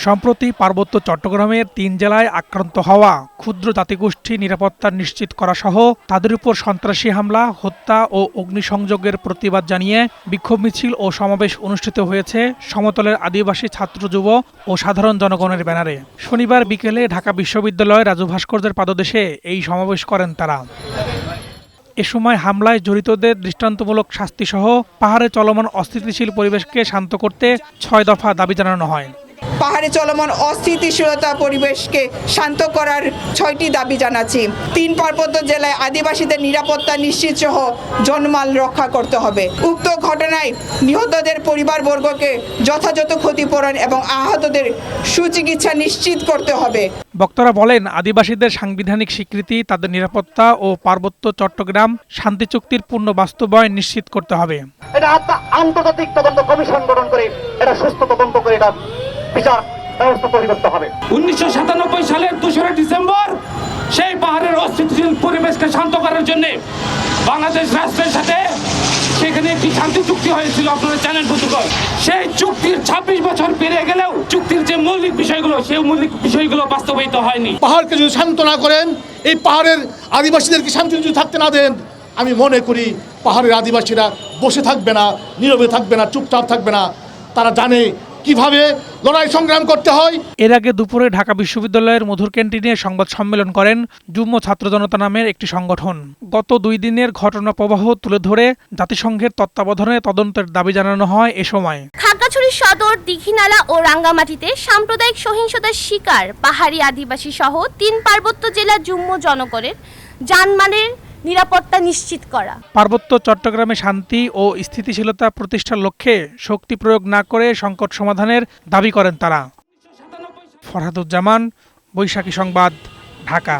সম্প্রতি পার্বত্য চট্টগ্রামের ৩ জেলায় আক্রান্ত হওয়া ক্ষুদ্র জাতিগোষ্ঠী নিরাপত্তা নিশ্চিত করা সহ তাদের উপর সন্ত্রাসী হামলা, হত্যা ও অগ্নিসংযোগের প্রতিবাদ জানিয়ে বিক্ষোভ মিছিল ও সমাবেশ অনুষ্ঠিত হয়েছে সমতলের আদিবাসী ছাত্র, যুব ও সাধারণ জনগণের ব্যানারে। শনিবার বিকেলে ঢাকা বিশ্ববিদ্যালয়ের রাজু ভাস্কর্যের পাদদেশে এই সমাবেশ করেন তারা। এ সময় হামলায় জড়িতদের দৃষ্টান্তমূলক শাস্তিসহ পাহাড়ে চলমান অস্থিতিশীল পরিবেশকে শান্ত করতে ৬ দফা দাবি জানানো হয়। পাহাড়ে চলমান অস্থিতিশীলতা পরিবেশকে শান্ত করার ৬টি দাবি জানাচ্ছি। ৩ পার্বত্য জেলায় আদিবাসীদের নিরাপত্তা নিশ্চিত সহ জনমাল রক্ষা করতে হবে। উক্ত ঘটনায় নিহতদের পরিবারবর্গকে যথাযথ ক্ষতিপূরণ এবং আহতদের সুচিকিৎসা নিশ্চিত করতে হবে। বক্তারা বলেন, আদিবাসীদের সাংবিধানিক স্বীকৃতি, তাদের নিরাপত্তা ও পার্বত্য চট্টগ্রাম শান্তি চুক্তির পূর্ণ বাস্তবায়ন নিশ্চিত করতে হবে। এটা আন্তর্জাতিক তদন্ত কমিশন গঠন করে এটা সুস্থ তদন্ত করে এটা বিচার ব্যবস্থা তৈরি করতে হবে। 1997 সালের 2রা ডিসেম্বর সেই পাহাড়ের অস্থিতিশীল পরিবেশকে শান্ত করার জন্য বাংলাদেশ রাষ্ট্রের সাথে সেখানে একটি শান্তি চুক্তি হয়েছিল, আপনারা জানেন বন্ধুগণ। সেই চুক্তির 26 বছর পেরিয়ে গেলেও চুক্তির যে মৌলিক বিষয়গুলো, সেই মৌলিক বিষয়গুলো বাস্তবায়িত হয়নি। পাহাড়কে যদি শান্ত না করেন, এই পাহাড়ের আদিবাসীদেরকে শান্তি যদি থাকতে না দেন, আমি মনে করি পাহাড়ের আদিবাসীরা বসে থাকবে না, নীরবে থাকবে না, চুপচাপ থাকবে না। তারা জানে কিভাবে লড়াই সংগ্রাম করতে হয়। এর আগে দুপুরে ঢাকা বিশ্ববিদ্যালয়ের মধুর ক্যান্টিনে সংবাদ সম্মেলন করেন যুগ্ম ছাত্র জনতা নামের একটি সংগঠন। গত 2 দিনের ঘটনা প্রবাহ তুলে ধরে জাতিসংঘের তত্ত্বাবধানে তদন্তের দাবি জানানো হয়। এ সময় খাগড়াছড়ি সদর, দীঘিনালা ও রাঙ্গামাটিতে সাম্প্রদায়িক সহিংসতার শিকার পাহাড়ি আদিবাসী সহ 3 পার্বত্য জেলা যুগ্ম জনগণের জানমালের নিরাপত্তা নিশ্চিত করা। পার্বত্য চট্টগ্রামে শান্তি ও স্থিতিশীলতা প্রতিষ্ঠার লক্ষ্যে শক্তি প্রয়োগ না করে সংকট সমাধানের দাবি করেন তারা। ফরহাদুজ্জামান, বৈশাখী সংবাদ, ঢাকা।